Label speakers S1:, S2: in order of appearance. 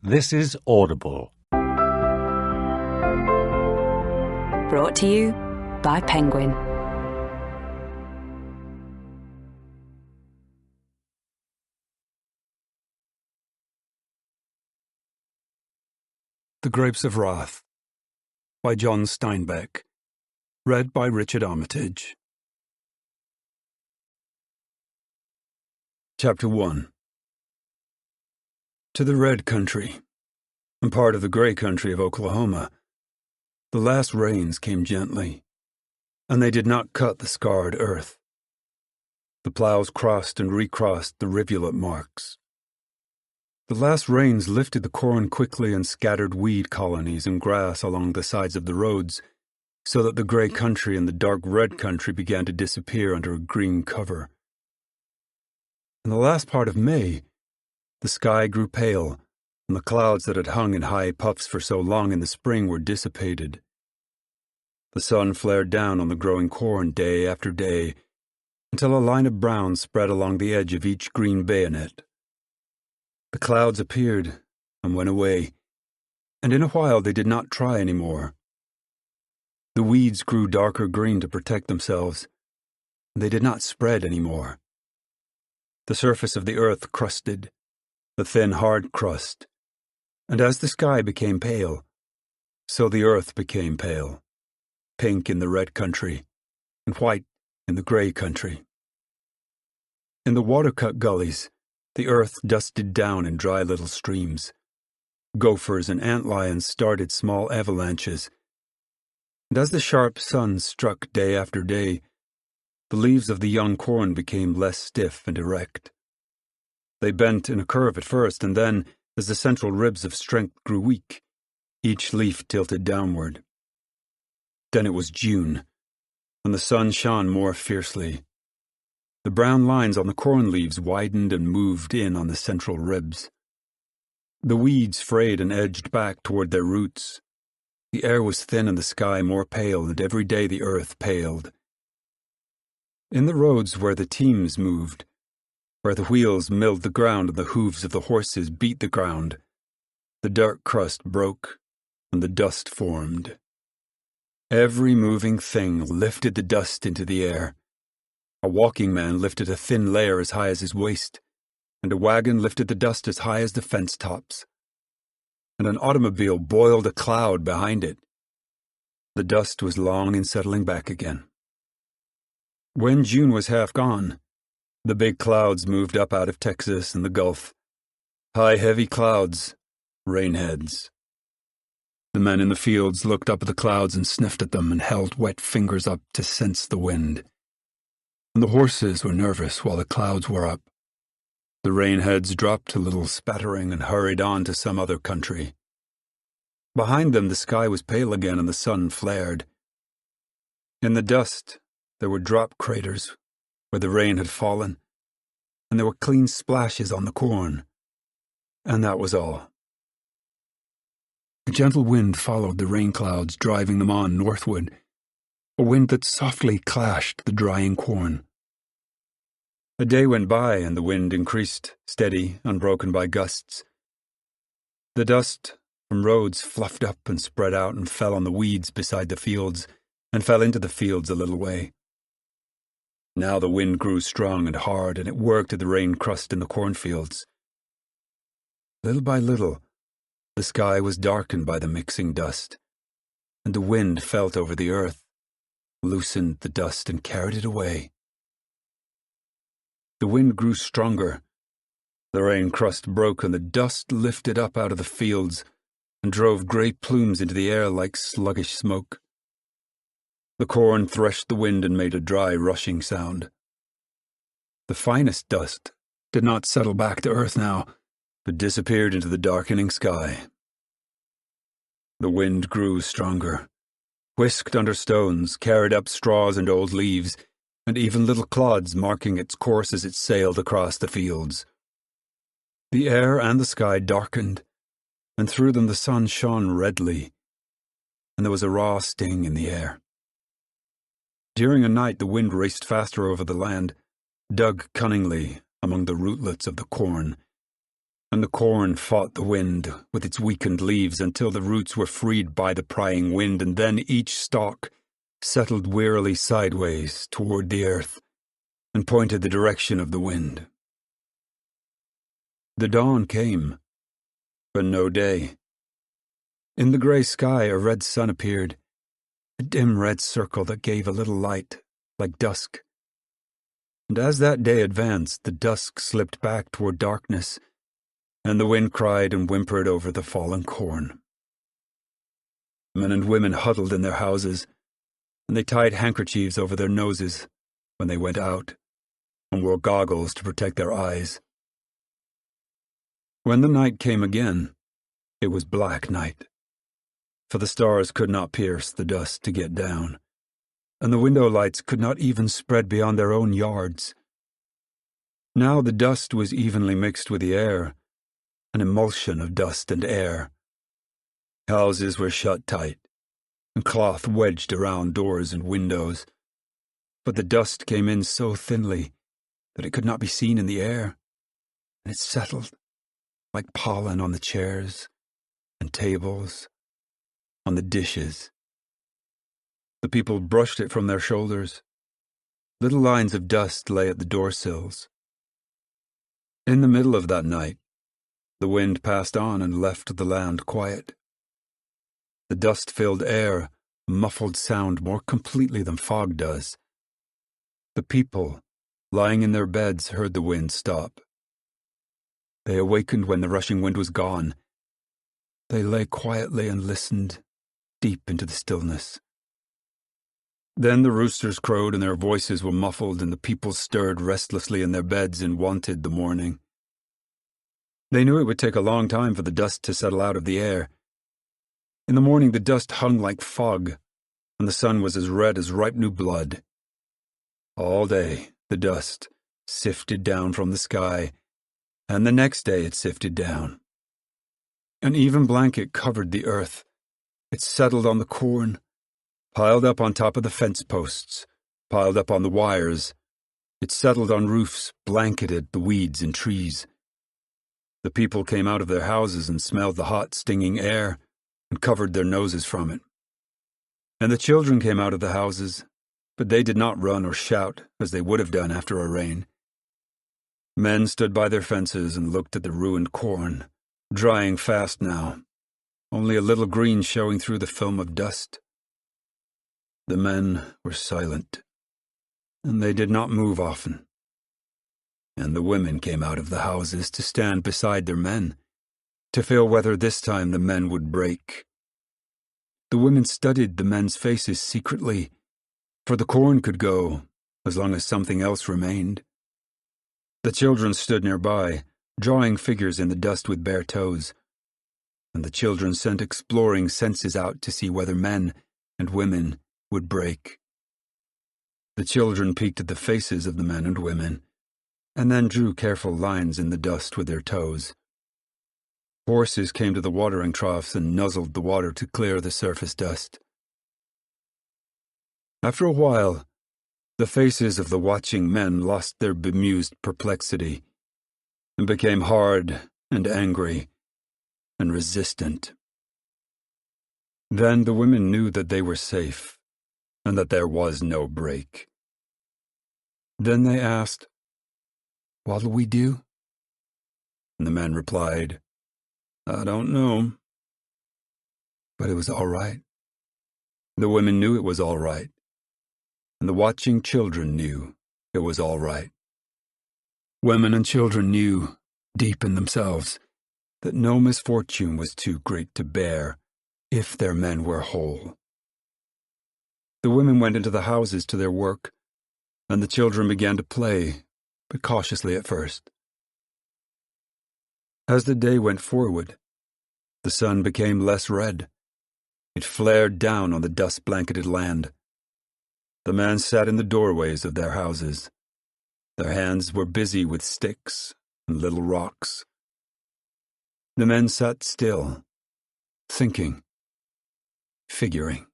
S1: This is Audible.
S2: Brought to you by Penguin.
S3: The Grapes of Wrath by John Steinbeck. Read by Richard Armitage. Chapter 1. To the Red Country, and part of the Gray Country of Oklahoma, the last rains came gently, and they did not cut the scarred earth. The plows crossed and recrossed the rivulet marks. The last rains lifted the corn quickly and scattered weed colonies and grass along the sides of the roads, so that the Gray Country and the dark Red Country began to disappear under a green cover. In the last part of May, the sky grew pale, and the clouds that had hung in high puffs for so long in the spring were dissipated. The sun flared down on the growing corn day after day, until a line of brown spread along the edge of each green bayonet. The clouds appeared and went away, and in a while they did not try any more. The weeds grew darker green to protect themselves, and they did not spread any more. The surface of the earth crusted, the thin, hard crust, and as the sky became pale, so the earth became pale, pink in the Red Country and white in the Gray Country. In the water-cut gullies, the earth dusted down in dry little streams. Gophers and antlions started small avalanches, and as the sharp sun struck day after day, the leaves of the young corn became less stiff and erect. They bent in a curve at first, and then, as the central ribs of strength grew weak, each leaf tilted downward. Then it was June, and the sun shone more fiercely. The brown lines on the corn leaves widened and moved in on the central ribs. The weeds frayed and edged back toward their roots. The air was thin and the sky more pale, and every day the earth paled. In the roads where the teams moved, where the wheels milled the ground and the hooves of the horses beat the ground, the dark crust broke and the dust formed. Every moving thing lifted the dust into the air. A walking man lifted a thin layer as high as his waist, and a wagon lifted the dust as high as the fence tops, and an automobile boiled a cloud behind it. The dust was long in settling back again. When June was half gone, the big clouds moved up out of Texas and the Gulf. High, heavy clouds, rainheads. The men in the fields looked up at the clouds and sniffed at them and held wet fingers up to sense the wind. And the horses were nervous while the clouds were up. The rainheads dropped a little spattering and hurried on to some other country. Behind them the sky was pale again and the sun flared. In the dust there were drop craters where the rain had fallen, and there were clean splashes on the corn, and that was all. A gentle wind followed the rain clouds, driving them on northward, a wind that softly clashed the drying corn. A day went by, and the wind increased, steady, unbroken by gusts. The dust from roads fluffed up and spread out and fell on the weeds beside the fields, and fell into the fields a little way. Now the wind grew strong and hard, and it worked at the rain crust in the cornfields. Little by little, the sky was darkened by the mixing dust, and the wind felt over the earth, loosened the dust, and carried it away. The wind grew stronger. The rain crust broke, and the dust lifted up out of the fields and drove gray plumes into the air like sluggish smoke. The corn threshed the wind and made a dry, rushing sound. The finest dust did not settle back to earth now, but disappeared into the darkening sky. The wind grew stronger, whisked under stones, carried up straws and old leaves, and even little clods marking its course as it sailed across the fields. The air and the sky darkened, and through them the sun shone redly, and there was a raw sting in the air. During a night the wind raced faster over the land, dug cunningly among the rootlets of the corn, and the corn fought the wind with its weakened leaves until the roots were freed by the prying wind, and then each stalk settled wearily sideways toward the earth and pointed the direction of the wind. The dawn came, but no day. In the gray sky a red sun appeared, a dim red circle that gave a little light, like dusk. And as that day advanced, the dusk slipped back toward darkness, and the wind cried and whimpered over the fallen corn. Men and women huddled in their houses, and they tied handkerchiefs over their noses when they went out, and wore goggles to protect their eyes. When the night came again, it was black night, for the stars could not pierce the dust to get down, and the window lights could not even spread beyond their own yards. Now the dust was evenly mixed with the air, an emulsion of dust and air. Houses were shut tight, and cloth wedged around doors and windows, but the dust came in so thinly that it could not be seen in the air, and it settled like pollen on the chairs and tables, on the dishes. The people brushed it from their shoulders. Little lines of dust lay at the doorsills. In the middle of that night, the wind passed on and left the land quiet. The dust-filled air muffled sound more completely than fog does. The people, lying in their beds, heard the wind stop. They awakened when the rushing wind was gone. They lay quietly and listened deep into the stillness. Then the roosters crowed and their voices were muffled, and the people stirred restlessly in their beds and wanted the morning. They knew it would take a long time for the dust to settle out of the air. In the morning the dust hung like fog, and the sun was as red as ripe new blood. All day the dust sifted down from the sky, and the next day it sifted down. An even blanket covered the earth. It settled on the corn, piled up on top of the fence posts, piled up on the wires. It settled on roofs, blanketed the weeds and trees. The people came out of their houses and smelled the hot, stinging air and covered their noses from it. And the children came out of the houses, but they did not run or shout as they would have done after a rain. Men stood by their fences and looked at the ruined corn, drying fast now, only a little green showing through the film of dust. The men were silent, and they did not move often. And the women came out of the houses to stand beside their men, to feel whether this time the men would break. The women studied the men's faces secretly, for the corn could go as long as something else remained. The children stood nearby, drawing figures in the dust with bare toes, and the children sent exploring senses out to see whether men and women would break. The children peeked at the faces of the men and women, and then drew careful lines in the dust with their toes. Horses came to the watering troughs and nuzzled the water to clear the surface dust. After a while, the faces of the watching men lost their bemused perplexity and became hard and angry and resistant. Then the women knew that they were safe and that there was no break. Then they asked, "What'll we do?" And the men replied, "I don't know." But it was all right. The women knew it was all right, and the watching children knew it was all right. Women and children knew, deep in themselves, that no misfortune was too great to bear if their men were whole. The women went into the houses to their work, and the children began to play, but cautiously at first. As the day went forward, the sun became less red. It flared down on the dust-blanketed land. The men sat in the doorways of their houses. Their hands were busy with sticks and little rocks. The men sat still, thinking, figuring.